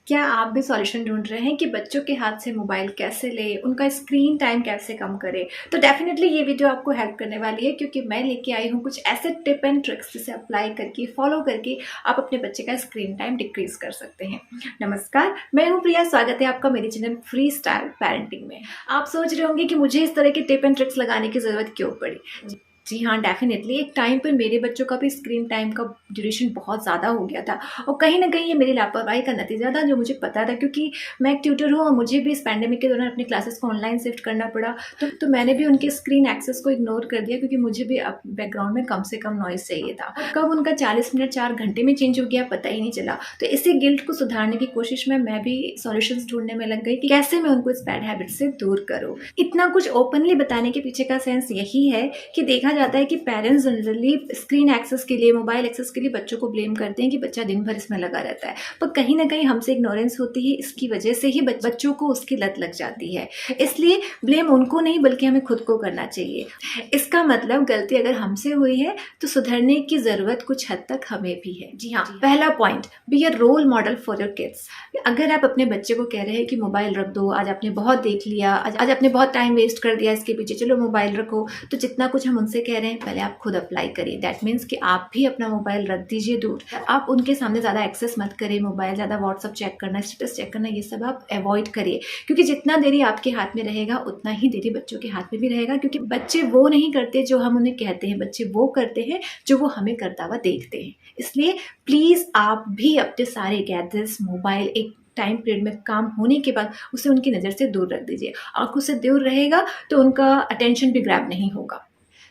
क्या आप भी सॉल्यूशन ढूंढ रहे हैं कि बच्चों के हाथ से मोबाइल कैसे लें, उनका स्क्रीन टाइम कैसे कम करें? तो डेफिनेटली ये वीडियो आपको हेल्प करने वाली है, क्योंकि मैं लेके आई हूँ कुछ ऐसे टिप एंड ट्रिक्स जिसे अप्लाई करके फॉलो करके आप अपने बच्चे का स्क्रीन टाइम डिक्रीज कर सकते हैं। नमस्कार, मैं हूँ प्रिया। स्वागत है आपका मेरे चैनल फ्री स्टाइल पेरेंटिंग में। आप सोच रहे होंगे कि मुझे इस तरह के टिप एंड ट्रिक्स लगाने की जरूरत क्यों पड़ी। जी हाँ, डेफिनेटली एक टाइम पर मेरे बच्चों का भी स्क्रीन टाइम का ड्यूरेशन बहुत ज़्यादा हो गया था, और कहीं ना कहीं ये मेरी लापरवाही का नतीजा था, जो मुझे पता था, क्योंकि मैं एक ट्यूटर हूँ और मुझे भी इस पैंडेमिक के दौरान अपनी क्लासेस को ऑनलाइन शिफ्ट करना पड़ा। तो मैंने भी उनके स्क्रीन एक्सेस को इग्नोर कर दिया, क्योंकि मुझे भी अब बैकग्राउंड में कम से कम नॉइज चाहिए था। कब उनका 40 मिनट 4 घंटे में चेंज हो गया पता ही नहीं चला। तो इसी गिल्ट को सुधारने की कोशिश में मैं भी सॉल्यूशंस ढूंढने में लग गई कि कैसे मैं उनको इस बैड हैबिट से दूर करूँ। इतना कुछ ओपनली बताने के पीछे का सेंस यही है कि देखा जाता है कि पेरेंट्स जनरली स्क्रीन एक्सेस के लिए, मोबाइल एक्सेस के लिए बच्चों को ब्लेम करते हैं कि बच्चा दिन भर इसमें लगा रहता है, पर कहीं ना कहीं हमसे इग्नोरेंस होती है। इसकी वजह से ही बच्चों को उसकी लत लग जाती है। इसलिए ब्लेम उनको नहीं बल्कि हमें खुद को करना चाहिए। इसका मतलब गलती अगर हमसे हुई है तो सुधरने की जरूरत कुछ हद तक हमें भी है। जी हाँ, पहला point, be a role model for your kids. अगर आप अपने बच्चे को कह रहे हैं कि मोबाइल रख दो, आज आपने बहुत देख लिया, आज आपने बहुत टाइम वेस्ट कर दिया इसके पीछे, चलो मोबाइल रखो, तो जितना कुछ हम उनसे कह रहे हैं पहले आप खुद अप्लाई करिए। दैट मीन्स कि आप भी अपना मोबाइल रख दीजिए दूर। आप उनके सामने ज़्यादा एक्सेस मत करिए मोबाइल, ज़्यादा व्हाट्सअप चेक करना, स्टेटस चेक करना, ये सब आप अवॉइड करिए, क्योंकि जितना देरी आपके हाथ में रहेगा उतना ही देरी बच्चों के हाथ में भी रहेगा। क्योंकि बच्चे वो नहीं करते जो हम उन्हें कहते हैं, बच्चे वो करते हैं जो वो हमें करता हुआ देखते हैं। इसलिए प्लीज़ आप भी अपने सारे गैजेट्स, मोबाइल एक टाइम पीरियड में काम होने के बाद उसे उनकी नज़र से दूर रख दीजिए। आंखों से दूर रहेगा तो उनका अटेंशन भी ग्रैब नहीं होगा।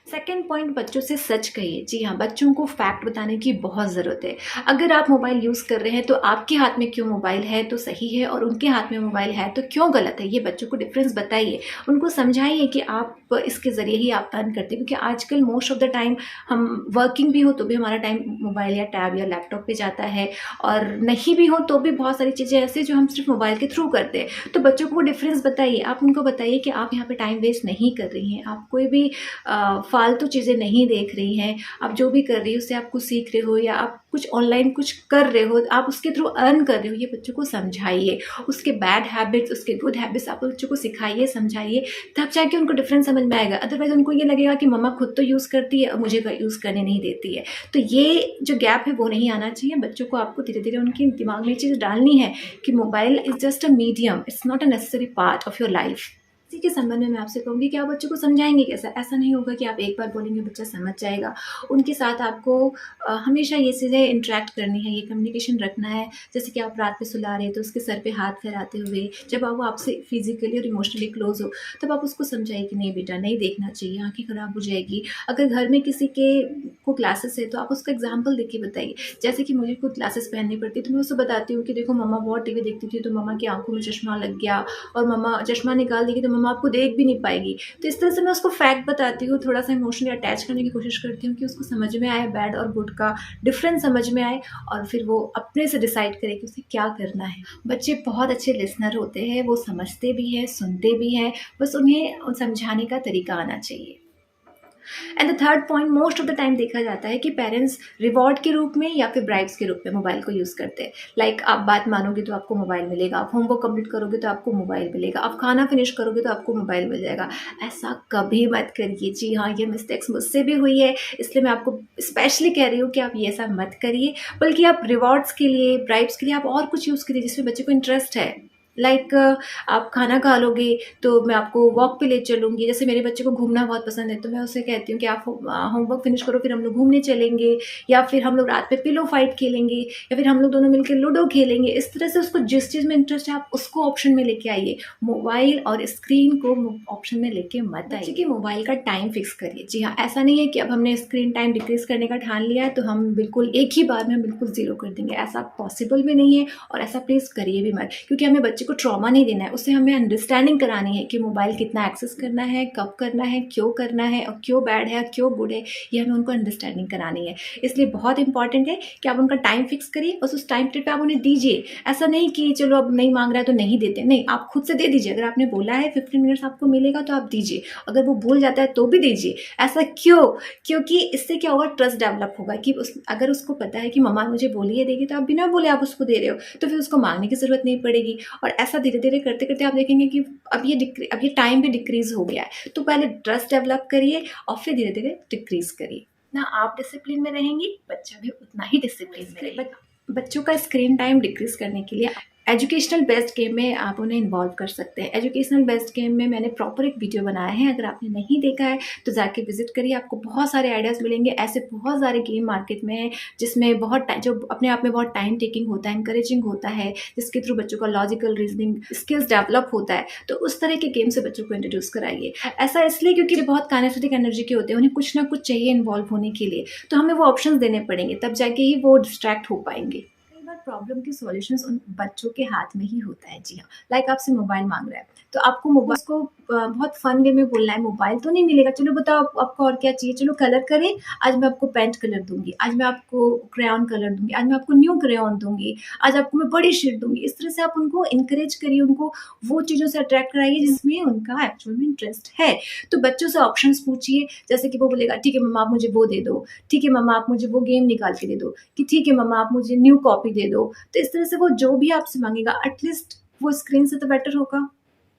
सेकेंड पॉइंट, बच्चों से सच कहिए। जी हाँ, बच्चों को फैक्ट बताने की बहुत ज़रूरत है। अगर आप मोबाइल यूज़ कर रहे हैं तो आपके हाथ में क्यों मोबाइल है तो सही है, और उनके हाथ में मोबाइल है तो क्यों गलत है, ये बच्चों को डिफरेंस बताइए। उनको समझाइए कि आप इसके ज़रिए ही आप अर्न करते हैं, क्योंकि आजकल मोस्ट ऑफ द टाइम हम वर्किंग भी हो तो भी हमारा टाइम मोबाइल या टैब या लैपटॉप पे जाता है, और नहीं भी हो तो भी बहुत सारी चीज़ें ऐसी जो हम सिर्फ मोबाइल के थ्रू करते हैं। तो बच्चों को वो डिफरेंस बताइए। आप उनको बताइए कि आप यहाँ पे टाइम वेस्ट नहीं कर रही हैं, आप कोई भी फालतू चीज़ें नहीं देख रही हैं, आप जो भी कर रही हो उससे आप कुछ सीख रहे हो, या आप कुछ ऑनलाइन कुछ कर रहे हो, आप उसके थ्रू अर्न कर रहे हो, ये बच्चों को समझाइए। उसके बैड हैबिट्स, उसके गुड हैबिट्स आप बच्चों को सिखाइए, समझाइए, तब जाके उनको डिफरेंस समझ में आएगा। अदरवाइज उनको ये लगेगा कि मम्मा खुद तो यूज़ करती है और मुझे यूज़ करने नहीं देती है। तो ये जो गैप है वो नहीं आना चाहिए। बच्चों को आपको धीरे धीरे उनके दिमाग में ये चीज़ डालनी है कि mobile is just a medium, it's not a necessary part of your life. इसी के संबंध में मैं आपसे कहूँगी कि आप बच्चों को समझाएंगे कैसा। ऐसा नहीं होगा कि आप एक बार बोलेंगे बच्चा समझ जाएगा। उनके साथ आपको हमेशा ये चीज़ें इंटरेक्ट करनी है, ये कम्युनिकेशन रखना है। जैसे कि आप रात पे सुला रहे हैं तो उसके सर पे हाथ फैलाते हुए, जब वो आपसे फिजिकली और इमोशनली क्लोज हो तब आप उसको समझाइए कि नहीं बेटा, नहीं देखना चाहिए, आंखें खराब हो जाएगी। अगर घर में किसी के को क्लासेस है तो आप उसका एग्जाम्पल देके बताइए। जैसे कि मुझे खुद क्लासेस पहननी पड़ती है तो मैं उससे बताती हूँ कि देखो मम्मा बहुत टीवी देखती थी तो मम्मा की आंखों में चश्मा लग गया, और मम्मा चश्मा निकाल देगी तो मम्मा आपको देख भी नहीं पाएगी। तो इस तरह से मैं उसको फैक्ट बताती हूँ, थोड़ा सा इमोशनली अटैच करने की कोशिश करती हूँ कि उसको समझ में आए, बैड और गुड का डिफरेंस समझ में आए, और फिर वो अपने से डिसाइड करे कि उसे क्या करना है। बच्चे बहुत अच्छे लिसनर होते हैं, वो समझते भी हैं, सुनते भी हैं, बस उन्हें समझाने का तरीका आना चाहिए। And the third point, most of the time देखा जाता है कि पेरेंट्स रिवॉर्ड के रूप में या फिर ब्राइब्स के रूप में मोबाइल को यूज़ करते हैं। लाइक आप बात मानोगे तो आपको मोबाइल मिलेगा, आप होमवर्क कंप्लीट करोगे तो आपको मोबाइल मिलेगा, आप खाना फिनिश करोगे तो आपको मोबाइल मिल जाएगा। ऐसा कभी मत करिए। जी हाँ, ये मिस्टेक्स मुझसे भी हुई है, इसलिए मैं आपको स्पेशली कह रही हूँ कि आप ये सब मत करिए, बल्कि आप रिवॉर्ड्स के लिए, ब्राइब्स के लिए आप और कुछ यूज़ करिए जिसमें बच्चे को इंटरेस्ट है। लाइक आप खाना खा लोगे तो मैं आपको वॉक पे ले चलूँगी। जैसे मेरे बच्चे को घूमना बहुत पसंद है तो मैं उसे कहती हूँ कि आप होमवर्क फिनिश करो, फिर हम लोग घूमने चलेंगे, या फिर हम लोग रात पे पिलो फाइट खेलेंगे, या फिर हम लोग दोनों मिलकर लूडो खेलेंगे। इस तरह से उसको जिस चीज़ में इंटरेस्ट है आप उसको ऑप्शन में लेके आइए। मोबाइल और स्क्रीन को ऑप्शन में लेके मत आइए कि मोबाइल का टाइम फिक्स करिए। जी हाँ, ऐसा नहीं है कि अब हमने स्क्रीन टाइम डिक्रीज करने का ठान लिया है तो हम बिल्कुल एक ही बार में हम बिल्कुल ज़ीरो कर देंगे। ऐसा पॉसिबल भी नहीं है, और ऐसा प्लीज़ करिए भी मत, क्योंकि हमें बच्चे बच्चे को ट्रॉमा नहीं देना है, उसे हमें अंडरस्टैंडिंग करानी है कि मोबाइल कितना एक्सेस करना है, कब करना है, और क्यों बैड है, क्यों गुड है, ये हमें उनको अंडरस्टैंडिंग करानी है। इसलिए बहुत इंपॉर्टेंट है कि आप उनका टाइम फिक्स करिए और उस टाइम पीरियड पे आप उन्हें दीजिए। ऐसा नहीं कि चलो अब नहीं मांग रहा है तो नहीं देते, नहीं, आप खुद से दे दीजिए। अगर आपने बोला है 15 मिनट्स आपको मिलेगा तो आप दीजिए, अगर वो भूल जाता है तो भी दीजिए। ऐसा क्यों? क्योंकि इससे क्या होगा, ट्रस्ट डेवलप होगा कि अगर उसको पता है कि मम्मा मुझे बोली है देगी, तो आप बिना बोले आप उसको दे रहे हो, तो फिर उसको मांगने की ज़रूरत नहीं पड़ेगी। और ऐसा धीरे धीरे करते करते आप देखेंगे कि अब ये टाइम भी डिक्रीज हो गया है। तो पहले ट्रस्ट डेवलप करिए और फिर धीरे धीरे डिक्रीज करिए ना। आप डिसिप्लिन में रहेंगी, बच्चा भी उतना ही डिसिप्लिन में रहेगा। बच्चों का स्क्रीन टाइम डिक्रीज करने के लिए एजुकेशनल बेस्ड गेम में आप उन्हें इन्वॉल्व कर सकते हैं। एजुकेशनल बेस्ड गेम में मैंने प्रॉपर एक वीडियो बनाया है, अगर आपने नहीं देखा है तो जाके विजिट करिए, आपको बहुत सारे आइडियाज़ मिलेंगे। ऐसे बहुत सारे गेम मार्केट में हैं जिसमें जो अपने आप में बहुत टाइम टेकिंग होता है, इंकरेजिंग होता है, जिसके थ्रू बच्चों का लॉजिकल रीजनिंग स्किल्स डेवलप होता है। तो उस तरह के गेम से बच्चों को इंट्रोड्यूस कराइए। ऐसा इसलिए क्योंकि बहुत काइनेस्थेटिक एनर्जी के होते हैं, उन्हें कुछ ना कुछ चाहिए इन्वॉल्व होने के लिए, तो हमें वो ऑप्शंस देने पड़ेंगे, तब जाके ही वो डिस्ट्रैक्ट हो पाएंगे। प्रॉब्लम की सॉल्यूशंस उन बच्चों के हाथ में ही होता है। जी हाँ, लाइक आपसे मोबाइल मांग रहा है, तो आपको मोबाइल को बहुत फन वे में बोलना है, मोबाइल तो नहीं मिलेगा, चलो बताओ आपको और क्या चाहिए, चलो कलर करें, आज मैं आपको पेंट कलर दूंगी, आज मैं आपको क्रेयॉन कलर दूंगी, आज मैं आपको न्यू क्रेयॉन दूंगी, आज आपको मैं बड़ी शीट दूंगी। इस तरह से आप उनको इनकरेज करिए, उनको वो चीज़ों से अट्रैक्ट कराइए जिसमें उनका एक्चुअल में इंटरेस्ट है। तो बच्चों से ऑप्शंस पूछिए, जैसे कि वो बोलेगा ठीक है मम्मा आप मुझे वो दे दो, ठीक है मम्मा आप मुझे वो गेम निकाल के दे दो, कि ठीक है मम्मा आप मुझे न्यू कॉपी दे दो। तो इस तरह से वो जो भी आपसे मांगेगा एटलीस्ट वो स्क्रीन से तो बेटर होगा।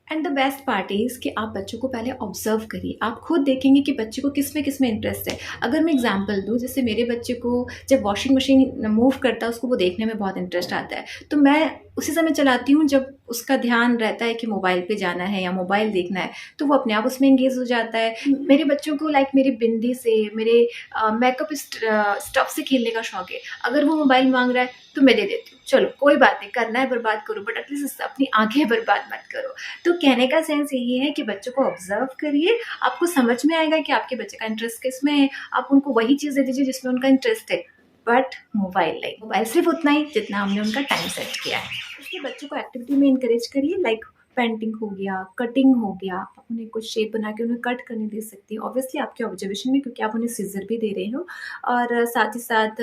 And the best part is कि आप बच्चों को पहले ऑब्जर्व करिए, आप खुद देखेंगे कि बच्चे को किस में इंटरेस्ट है। अगर मैं एग्जांपल दूँ, जैसे मेरे बच्चे को जब वॉशिंग मशीन मूव करता है उसको वो देखने में बहुत इंटरेस्ट आता है, तो मैं उसी समय चलाती हूँ जब उसका ध्यान रहता है कि मोबाइल पे जाना है या मोबाइल देखना है, तो वो अपने आप उसमें एंगेज हो जाता है। मेरे बच्चों को लाइक मेरी बिंदी से, मेरे मेकअप स्टफ से खेलने का शौक है। अगर वो मोबाइल मांग रहा है तो मैं दे देती हूँ, चलो कोई बात नहीं, करना है बर्बाद करो, बट एटलीस्ट अपनी आंखें बर्बाद मत करो। तो कहने का सेंस यही है कि बच्चों को ऑब्जर्व करिए, आपको समझ में आएगा कि आपके बच्चे का इंटरेस्ट किस में है, आप उनको वही चीज़ दे दीजिए जिसमें उनका इंटरेस्ट है, बट मोबाइल नहीं। मोबाइल सिर्फ उतना ही जितना हमने उनका टाइम सेट किया है। इसलिए बच्चों को एक्टिविटी में इंकरेज करिए, लाइक पेंटिंग हो गया, कटिंग हो गया, आप उन्हें कुछ शेप बना के उन्हें कट करने दे सकती हैं, ऑब्वियसली आपके ऑब्जर्वेशन में, क्योंकि आप उन्हें सीजर भी दे रहे हो। और साथ ही साथ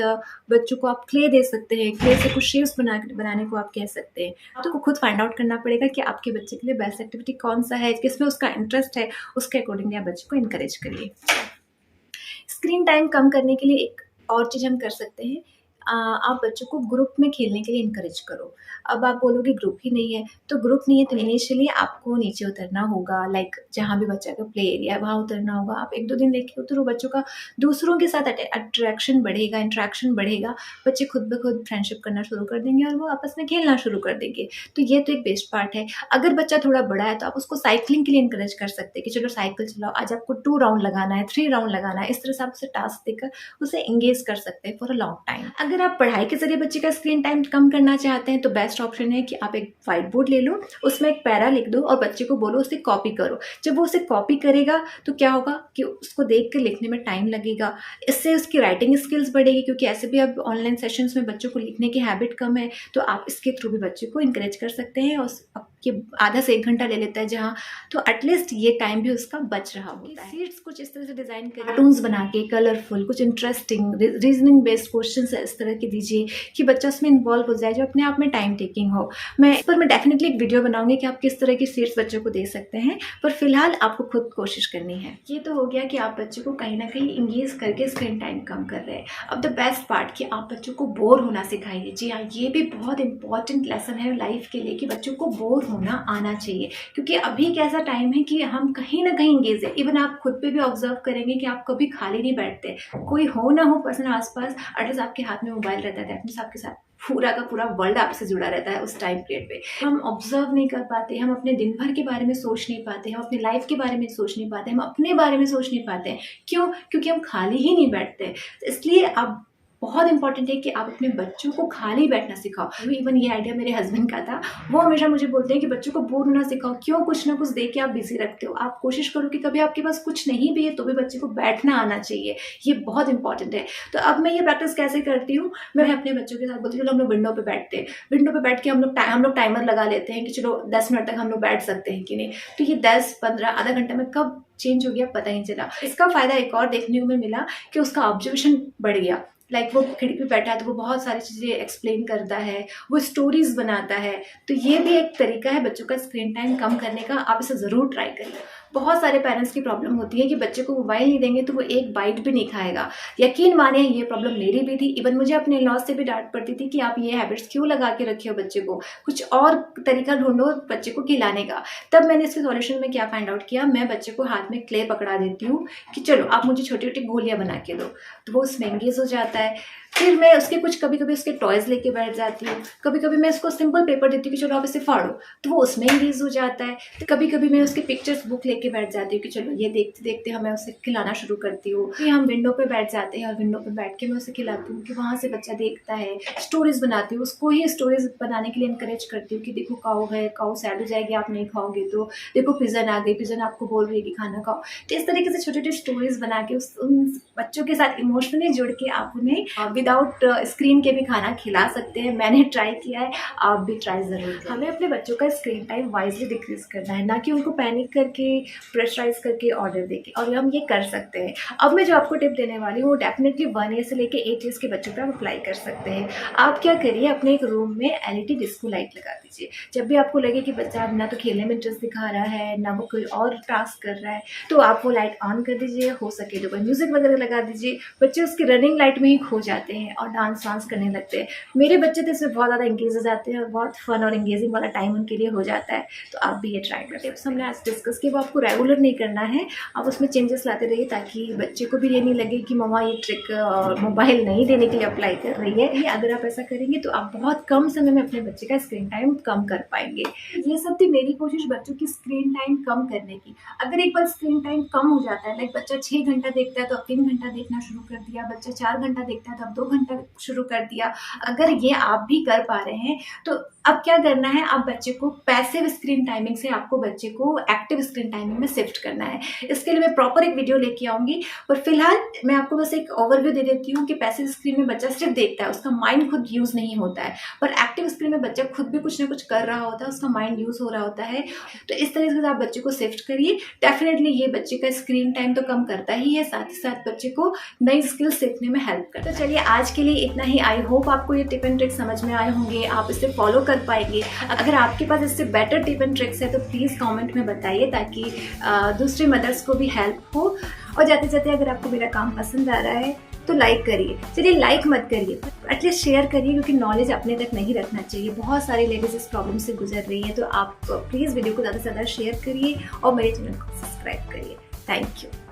बच्चों को आप क्ले दे सकते हैं, क्ले से कुछ शेप्स बनाने को आप कह सकते हैं। आपको खुद फाइंड आउट करना पड़ेगा कि आपके बच्चे के लिए बेस्ट एक्टिविटी कौन सा है, किसमें उसका इंटरेस्ट है, उसके अकॉर्डिंगली आप बच्चे को इंकरेज करिए। स्क्रीन टाइम कम करने के लिए एक और चीज़ हम कर सकते हैं, आप बच्चों को ग्रुप में खेलने के लिए इनकरेज करो। अब आप बोलोगे ग्रुप ही नहीं है, तो ग्रुप नहीं है तो इनिशियली आपको नीचे उतरना होगा, लाइक जहाँ भी बच्चा का प्ले एरिया है वहाँ उतरना होगा। आप 1-2 दिन लेके उतरो, बच्चों का दूसरों के साथ अट्रैक्शन बढ़ेगा, इंट्रैक्शन बढ़ेगा, बच्चे खुद ब खुद फ्रेंडशिप करना शुरू कर देंगे और वो आपस में खेलना शुरू कर देंगे। तो ये तो एक बेस्ट पार्ट है। अगर बच्चा थोड़ा बड़ा है तो आप उसको साइकिलिंग के लिए इनकरेज कर सकते हैं कि चलो साइकिल चलाओ, आज आपको 2 राउंड लगाना है, 3 राउंड लगाना है। इस तरह से आप उसे टास्क देकर उसे एंगेज कर सकते हैं फॉर अ लॉन्ग टाइम। अगर आप पढ़ाई के जरिए बच्चे का स्क्रीन टाइम कम करना चाहते हैं तो बेस्ट ऑप्शन है कि आप एक व्हाइट बोर्ड ले लो, उसमें एक पैरा लिख दो और बच्चे को बोलो उसे कॉपी करो। जब वो उसे कॉपी करेगा तो क्या होगा कि उसको देख कर लिखने में टाइम लगेगा, इससे उसकी राइटिंग स्किल्स बढ़ेगी, क्योंकि ऐसे भी अब ऑनलाइन सेशंस में बच्चों को लिखने की हैबिट कम है, तो आप इसके थ्रू भी बच्चे को इंकरेज कर सकते हैं। और ये आधा से 1 घंटा ले लेता है जहाँ, तो एटलीस्ट ये टाइम भी उसका बच रहा होता है। सीट्स कुछ इस तरह से डिज़ाइन कर, कार्टून्स बना के कलरफुल, कुछ इंटरेस्टिंग रीजनिंग बेस्ड क्वेश्चन इस तरह के दीजिए कि बच्चा उसमें इन्वॉल्व हो जाए, जो अपने आप में टाइम टेकिंग हो। मैं इस पर डेफिनेटली एक वीडियो बनाऊंगी कि आप किस तरह की सीट्स बच्चों को दे सकते हैं, पर फिलहाल आपको खुद कोशिश करनी है। ये तो हो गया कि आप बच्चे को कहीं ना कहीं इंगेज करके स्क्रीन टाइम कम कर रहे हैं। अब द बेस्ट पार्ट कि आप बच्चों को बोर होना सिखाइए। जी हाँ, ये भी बहुत इंपॉर्टेंट लेसन है लाइफ के लिए कि बच्चों को बोर होना आना चाहिए, क्योंकि अभी एक ऐसा टाइम है कि हम कहीं ना कहीं इंगेज है। इवन आप खुद पे भी ऑब्जर्व करेंगे कि आप कभी खाली नहीं बैठते, कोई हो ना हो पर्सन आसपास, एटलीस्ट आपके हाथ में मोबाइल रहता है, एटलीस्ट आपके साथ पूरा का पूरा वर्ल्ड आपसे जुड़ा रहता है उस टाइम पीरियड पे। हम ऑब्जर्व नहीं कर पाते, हम अपने दिन भर के बारे में सोच नहीं पाते, हम अपने लाइफ के बारे में सोच नहीं पाते, हम अपने बारे में सोच नहीं पाते हैं। क्यों? क्योंकि हम खाली ही नहीं बैठते। इसलिए आप बहुत इंपॉर्टेंट है कि आप अपने बच्चों को खाली बैठना सिखाओ। इवन ये आइडिया मेरे हस्बैंड का था, वो हमेशा मुझे बोलते हैं कि बच्चों को बोर होना सिखाओ, क्यों कुछ ना कुछ दे के आप बिजी रखते हो। आप कोशिश करो कि कभी आपके पास कुछ नहीं भी है तो भी बच्चे को बैठना आना चाहिए, ये बहुत इंपॉर्टेंट है। तो अब मैं ये प्रैक्टिस कैसे करती हूँ, मैं अपने बच्चों के साथ बोलती हूँ चलो हम लोग विंडो पे बैठते हैं, विंडो पे बैठ के हम लोग टाइमर लगा लेते हैं कि चलो 10 मिनट तक हम लोग बैठ सकते हैं कि नहीं। तो ये 10-15 आधा घंटा में कब चेंज हो गया पता ही नहीं चला। इसका फायदा एक और देखने को मिला कि उसका ऑब्जर्वेशन बढ़ गया। वो खिड़की पे बैठा है तो वो बहुत सारी चीज़ें एक्सप्लेन करता है, वो स्टोरीज बनाता है। तो ये भी एक तरीका है बच्चों का स्क्रीन टाइम कम करने का, आप इसे ज़रूर ट्राई करिए। बहुत सारे पेरेंट्स की प्रॉब्लम होती है कि बच्चे को मोबाइल नहीं देंगे तो वो एक बाइट भी नहीं खाएगा। यकीन माने ये प्रॉब्लम मेरी भी थी। इवन मुझे अपने लॉज से भी डांट पड़ती थी कि आप ये हैबिट्स क्यों लगा के रखे हो बच्चे को, कुछ और तरीका ढूंढो बच्चे को खिलाने का। तब मैंने इसके सॉल्यूशन में क्या फाइंड आउट किया, मैं बच्चे को हाथ में क्ले पकड़ा देती हूँ कि चलो आप मुझे छोटी छोटी गोलियाँ बना के दो, तो वो उसमें एंगेज हो जाता है। फिर मैं उसके कभी कभी उसके टॉयज लेके बैठ जाती हूँ, कभी कभी मैं उसको सिंपल पेपर देती हूँ कि चलो आप इसे फाड़ो, तो वो उसमें एंगेज हो जाता है। तो कभी कभी मैं उसके पिक्चर्स बुक लेके बैठ जाती हूँ कि चलो ये देखते देखते हमें उसे खिलाना शुरू करती हूँ। फिर हम विंडो पे बैठ जाते हैं और विंडो पे बैठ के मैं उसे खिलाती हूँ कि वहाँ से बच्चा देखता है। स्टोरीज बनाती हूँ, उसको ही स्टोरीज बनाने के लिए इंकरेज करती हूँ कि देखो काऊ है, काऊ सैड हो जाएगी आप नहीं खाओगे तो, देखो पिजन आ गई, पिजन आपको बोल रही है कि खाना खाओ। तो इस तरीके से छोटी छोटी स्टोरीज बना के उन बच्चों के साथ इमोशनली जुड़ के आप उन्हें विदाउट स्क्रीन के भी खाना खिला सकते हैं। मैंने ट्राई किया है, आप भी ट्राई ज़रूर करें। हमें अपने बच्चों का स्क्रीन टाइम वाइजली डिक्रीज करना है, ना कि उनको पैनिक करके प्रेशराइज करके ऑर्डर देके, और हम ये कर सकते हैं। अब मैं जो आपको टिप देने वाली हूँ वो डेफिनेटली 1 ईयर से लेकर 8 ईयर्स के बच्चों पर आप अप्लाई कर सकते हैं। आप क्या करिए, अपने एक रूम में LED डिस्को लाइट लगा दीजिए। जब भी आपको लगे कि बच्चा ना तो खेलने में इंटरेस्ट दिखा रहा है ना वो कोई और टास्क कर रहा है, तो आप वो लाइट ऑन कर दीजिए। हो सके तो कोई म्यूजिक वगैरह लगा दीजिए। बच्चे उसकी रनिंग लाइट में ही खो जाते हैं और डांस करने लगते हैं। मेरे बच्चे तो इसमें बहुत ज़्यादा एंगेज हो जाते हैं और बहुत फन और एंगेजिंग वाला टाइम उनके लिए हो जाता है। तो आप भी ये ट्राई करें। टिप्स हमने आज डिस्कस किया, वो आपको रेगुलर नहीं करना है, आप उसमें चेंजेस लाते रहिए ताकि बच्चे को भी ये नहीं लगे कि मम्मा ये ट्रिक मोबाइल नहीं देने के लिए अप्लाई कर रही है। ये अगर आप ऐसा करेंगे तो आप बहुत कम समय में अपने बच्चे का स्क्रीन टाइम कम कर पाएंगे। ये सब थी मेरी कोशिश बच्चों की स्क्रीन टाइम कम करने की। अगर एक बार स्क्रीन टाइम कम हो जाता है, लाइक बच्चा 6 घंटा देखता है तो अब 3 घंटा देखना शुरू कर दिया, बच्चा 4 घंटा देखता है तो अब 2 घंटा शुरू कर दिया। अगर ये आप भी कर पा रहे हैं तो अब क्या करना है, आप बच्चे को पैसिव स्क्रीन टाइमिंग से आपको बच्चे को एक्टिव स्क्रीन टाइमिंग में शिफ्ट करना है। इसके लिए मैं प्रॉपर एक वीडियो लेके आऊंगी, पर फिलहाल मैं आपको बस एक ओवरव्यू दे देती हूँ कि पैसिव स्क्रीन में बच्चा सिर्फ देखता है, उसका माइंड खुद यूज नहीं होता है। पर एक्टिव स्क्रीन में बच्चा खुद भी कुछ ना कुछ कर रहा होता है, उसका माइंड यूज हो रहा होता है। तो इस तरीके से आप बच्चे को शिफ्ट करिए। डेफिनेटली ये बच्चे का स्क्रीन टाइम तो कम करता ही है, साथ ही साथ बच्चे को नई स्किल सीखने में हेल्प करता है। तो चलिए आज के लिए इतना ही। आई होप आपको ये टिप एंड ट्रिक्स समझ में आए होंगे, आप इसे फॉलो कर पाएंगे। अगर आपके पास इससे बेटर टिप एंड ट्रिक्स है तो प्लीज़ कमेंट में बताइए ताकि दूसरे मदर्स को भी हेल्प हो। और जाते जाते अगर आपको मेरा काम पसंद आ रहा है तो लाइक करिए। चलिए लाइक मत करिए, एटलीस्ट शेयर करिए, क्योंकि नॉलेज अपने तक नहीं रखना चाहिए। बहुत सारी लेडीज इस प्रॉब्लम से गुजर रही है। तो आप प्लीज़ वीडियो को ज़्यादा से ज़्यादा शेयर करिए और मेरे चैनल को सब्सक्राइब करिए। Thank you.